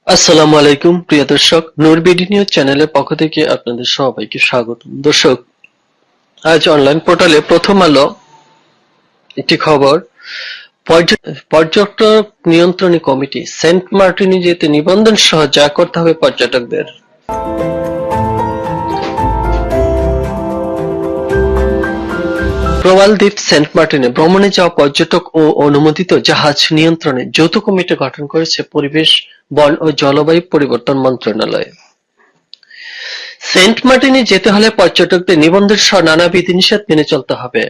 আসসালামু আলাইকুম প্রিয় দর্শক, নূর বিডি নিউজ চ্যানেলের পক্ষ থেকে আপনাদের সবাইকে স্বাগতম। দর্শক, আজ অনলাইন পোর্টালে প্রথম আলো একটি খবর, পর্যটক নিয়ন্ত্রণী কমিটি সেন্ট মার্টিনে যেতে নিবন্ধন সহ যা করতে হবে পর্যটকদের। প্রবাল দ্বীপ সেন্ট মার্টিনে ভ্রমণে যাওয়া পর্যটক ও অনুমোদিত জাহাজ নিয়ন্ত্রণে যৌথ কমিটি গঠন করেছে পরিবেশ, বন ও জলবায়ু পরিবর্তন মন্ত্রণালয়। সেন্ট মার্টিনে যেতে হলে পর্যটকদের নিবন্ধন সহ নানা বিধিনিষেধ মেনে চলতে হবে।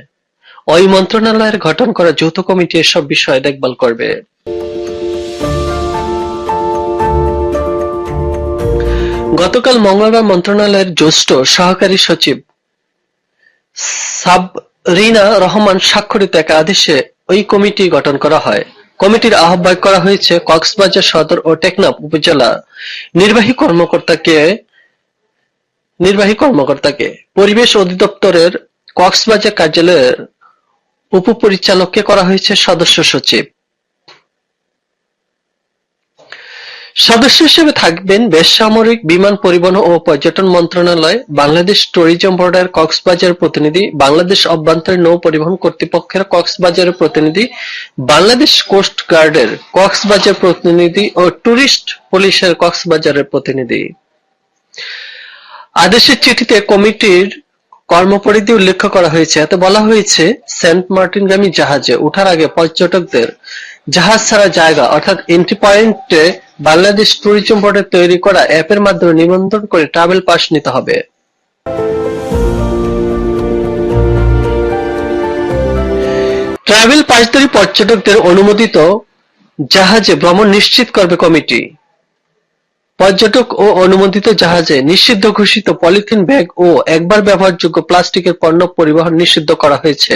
ওই মন্ত্রণালয়ের গঠন করা যৌথ কমিটি এসব বিষয়ে দেখভাল করবে। গতকাল মঙ্গলবার মন্ত্রণালয়ের জ্যেষ্ঠ সহকারী সচিব সাবরিনা রহমান স্বাক্ষরিত এক আদেশে ওই কমিটি গঠন করা হয়। কমিটির আহ্বায়ক করা হয়েছে কক্সবাজার সদর ও টেকনাফ উপজেলা নির্বাহী কর্মকর্তাকে। পরিবেশ অধিদপ্তরের কক্সবাজার কার্যালয়ের উপপরিচালককে করা হয়েছে সদস্য সচিব। সদস্য হিসেবে থাকবেন বেসামরিক বিমান পরিবহন ও পর্যটন মন্ত্রণালয়, বাংলাদেশ ট্যুরিজম বোর্ডের কক্সবাজার প্রতিনিধি, বাংলাদেশ অভ্যন্তরীণ নৌ পরিবহন কর্তৃপক্ষের কক্সবাজারের প্রতিনিধি, বাংলাদেশ কোস্ট গার্ডের কক্সবাজার প্রতিনিধি ও ট্যুরিস্ট পুলিশের কক্সবাজারের প্রতিনিধি। আদেশের চিঠিতে কমিটির কর্মপরিধি উল্লেখ করা হয়েছে। এতে বলা হয়েছে, সেন্ট মার্টিনগামী জাহাজে ওঠার আগে পর্যটকদের জাহাজ ছাড়া জায়গা অর্থাৎ এন্ট্রি পয়েন্টে বাংলাদেশ ট্যুরিজম বোর্ডের তৈরি করা অ্যাপের মাধ্যমে নিবন্ধন করে ট্রাভেল পাস নিতে হবে। ট্রাভেল পাসধারী পর্যটকদের অনুমোদিত জাহাজে ভ্রমণ নিশ্চিত করবে কমিটি। পর্যটক ও অনুমোদিত জাহাজে নিষিদ্ধ ঘোষিত পলিথিন ব্যাগ ও একবার ব্যবহারযোগ্য প্লাস্টিকের পণ্য পরিবহন নিষিদ্ধ করা হয়েছে।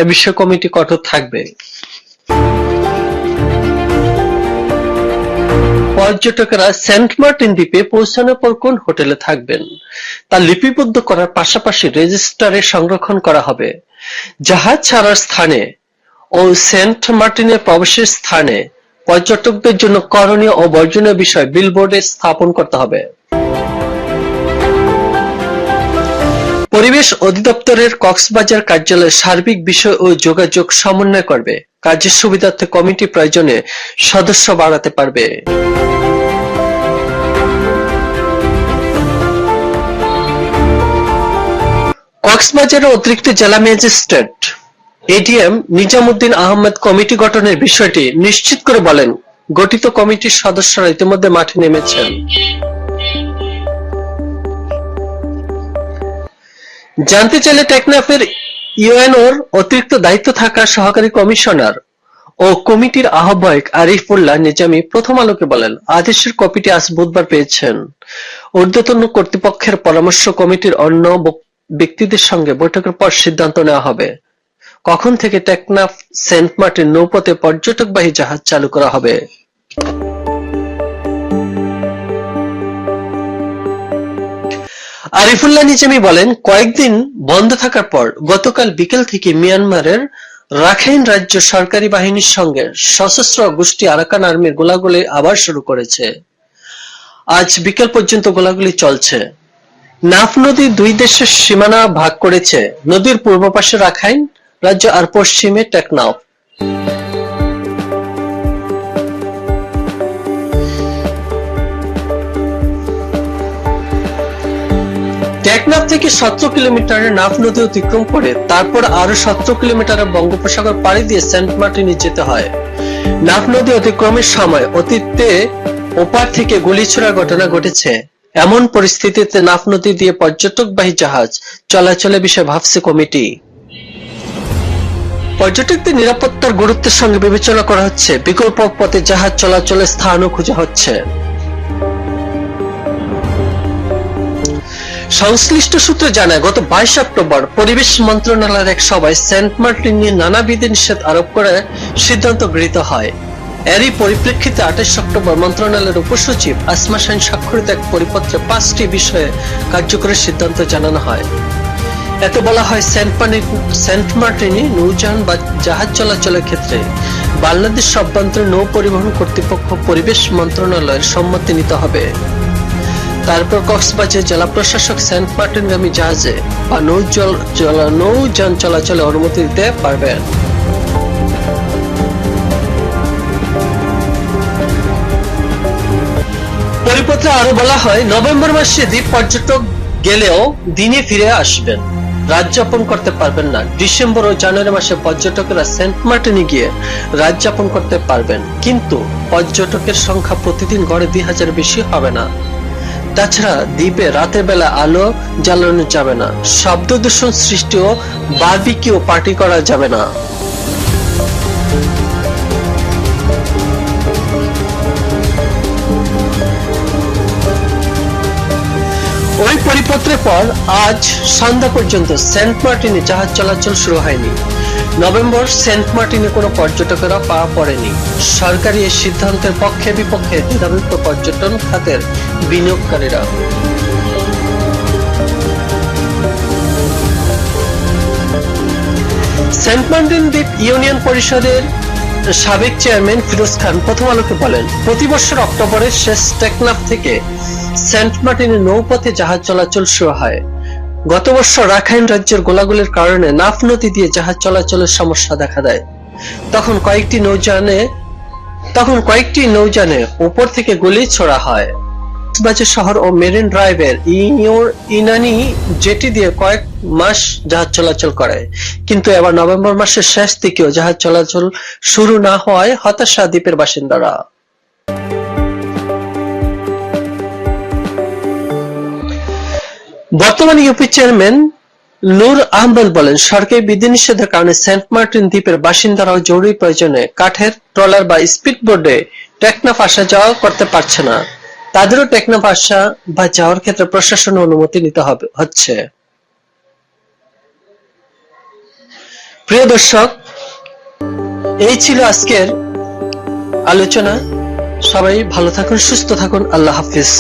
এ বিষয়ে কমিটি কঠোর থাকবে। পর্যটকেরা সেন্ট মার্টিন দ্বীপে পৌঁছানোর পর কোন হোটেলে থাকবেন তা লিপিবদ্ধ করার পাশাপাশি রেজিস্টারে সংরক্ষণ করা হবে। জাহাজ ছাড়ার স্থানে ও সেন্ট মার্টিনের প্রবেশের স্থানে পর্যটকদের জন্য করণীয় ও বর্জনীয় বিষয় বিলবোর্ডে স্থাপন করতে হবে। পরিবেশ অধিদপ্তরের কক্সবাজার কার্যালয় সার্বিক বিষয় ও যোগাযোগ সমন্বয় করবে। কাজের সুবিধার্থে কমিটি প্রয়োজনে সদস্য বাড়াতে পারবে। কক্সবাজারের অতিরিক্ত জেলা magistrate ADM Nizamuddin Ahmed committee গঠনের বিষয়টি নিশ্চিত করে বলেন, গঠিত কমিটির সদস্যরা ইতিমধ্যে মাঠে নেমেছেন। জানতে চাইলে টেকনাফের ইউএনওর অতিরিক্ত দায়িত্ব থাকা সহকারী কমিশনার ও কমিটির আহ্বায়ক আরিফুল্লাহ নিজামী প্রথম আলোকে বলেন, আদেশের কপিটি আজ বুধবার পেয়েছেন। ঊর্ধ্বতন কর্তৃপক্ষের পরামর্শ কমিটির অন্য ব্যক্তিদের সঙ্গে বৈঠকের পর সিদ্ধান্ত নেওয়া হবে কখন থেকে টেকনাফ সেন্ট মার্টিন নৌপথে পর্যটকবাহী জাহাজ চালু করা হবে। আরিফুল্লাহ নিজামী বলেন, কয়েকদিন বন্ধ থাকার পর গতকাল বিকেল থেকে মিয়ানমারের রাখাইন রাজ্য সরকারি বাহিনীর সঙ্গে সশস্ত্র গোষ্ঠী আরাকান আর্মির গোলাগুলি আবার শুরু করেছে। আজ বিকেল পর্যন্ত গোলাগুলি চলছে। নাফ নদী দুই দেশের সীমানা ভাগ করেছে। নদীর পূর্ব পাশে রাখাইন রাজ্য আর পশ্চিমে টেকনাফ। টেকনাফ থেকে 17 কিলোমিটারের নাফ নদী অতিক্রম করে তারপর আরো 17 কিলোমিটারের বঙ্গোপসাগর পাড়ি দিয়ে সেন্ট মার্টিনে যেতে হয়। নাফ নদী অতিক্রমের সময় অতীতে ওপার থেকে গুলি ছোড়ার ঘটনা ঘটেছে। এমন পরিস্থিতিতে নাফ নদী দিয়ে পর্যটকবাহী জাহাজ চলাচলের বিষয়ে ভাবছে কমিটি। পর্যটকদের নিরাপত্তার গুরুত্বের সঙ্গে বিবেচনা করা হচ্ছে। বিকল্প পথে জাহাজ চলাচলের স্থানও খোঁজা হচ্ছে। সংশ্লিষ্ট সূত্রে জানায়, গত 22 অক্টোবর পরিবেশ মন্ত্রণালয়ের এক সভায় সেন্ট মার্টিন নিয়ে নানা বিধিনিষেধ আরোপ করে সিদ্ধান্ত গৃহীত হয়। এরই পরিপ্রেক্ষিতে 28 অক্টোবর মন্ত্রণালয়ের উপসচিব আসমা শাহিন স্বাক্ষরিত এক পরিপত্রে 5টি বিষয়ে কার্যকরের সিদ্ধান্ত জানানো হয়। এতে বলা হয় সেন্ট মার্টিনে নৌযান বা জাহাজ চলাচলের ক্ষেত্রে বাংলাদেশ অভ্যন্তরীণ নৌ পরিবহন কর্তৃপক্ষ পরিবেশ মন্ত্রণালয়ের সম্মতি নিতে হবে। তারপর কক্সবাজার জেলা প্রশাসক সেন্ট মার্টিনগামী জাহাজে বা নৌযান চলাচলে অনুমতি দিতে পারবেন। পরিপত্রে আরো বলা হয়, নভেম্বর মাসে দ্বীপ পর্যটক গেলেও দিনে ফিরে আসবেন, রাত যাপন করতে পারবেন না। ডিসেম্বর ও জানুয়ারি মাসে পর্যটকেরা সেন্ট মার্টিনে গিয়ে রাত যাপন করতে পারবেন, কিন্তু পর্যটকের সংখ্যা প্রতিদিন গড়ে 2000 বেশি হবে না। তাছাড়া দ্বীপে রাতের বেলা আলো জ্বালানো যাবে না, শব্দ দূষণ সৃষ্টি ও বারবিকিউ পার্টি করা যাবে না। ওই পরিপত্রের পর আজ সন্ধ্যা পর্যন্ত সেন্ট মার্টিনে জাহাজ চলাচল শুরু হয়নি। নভেম্বর সেন্ট মার্টিনে কোনো পর্যটকেরা পা পড়েনি। সরকারি এই সিদ্ধান্তের পক্ষে বিপক্ষে দ্বিধাবিভক্ত পর্যটন খাতের বিনিয়োগকারীরা। সেন্ট মার্টিন দ্বীপ ইউনিয়ন পরিষদের সাবেক চেয়ারম্যান ফিরোজ খান প্রথম আলোকে বলেন, প্রতি বছর অক্টোবরের শেষ টেকনাফ থেকে সেন্ট মার্টিনে নৌপথে জাহাজ চলাচল শুরু হয়। গত বছর রাখাইন রাজ্যের গোলাগুলির কারণে নাফ নদী দিয়ে জাহাজ চলাচলের সমস্যা দেখা দেয়। তখন কয়েকটি নৌযানে উপর থেকে গুলি ছোড়া হয়। কক্সবাজার শহর ও মেরিন ড্রাইভের ইনানি জেটি দিয়ে কয়েক মাস জাহাজ চলাচল করে, কিন্তু এবার নভেম্বর মাসের শেষ দিকেও জাহাজ চলাচল শুরু না হওয়ায় হতাশা দ্বীপের বাসিন্দারা। বর্তমানে ইউপি চেয়ারম্যান নূর আহমেদ বলেন, সরকারি বিধিনিষেধের কারণে সেন্ট মার্টিন দ্বীপের বাসিন্দারাও জরুরি প্রয়োজনে কাঠের ট্রলার বা স্পিড বোটে টেকনাফ আসা যাওয়া করতে পারছে না। তাদেরও টেকনাফ আসা বা যাওয়ার ক্ষেত্রে প্রশাসনের অনুমতি নিতে হচ্ছে। প্রিয় দর্শক, এই ছিল আজকের আলোচনা। সবাই ভালো থাকুন, সুস্থ থাকুন। আল্লাহ হাফিজ।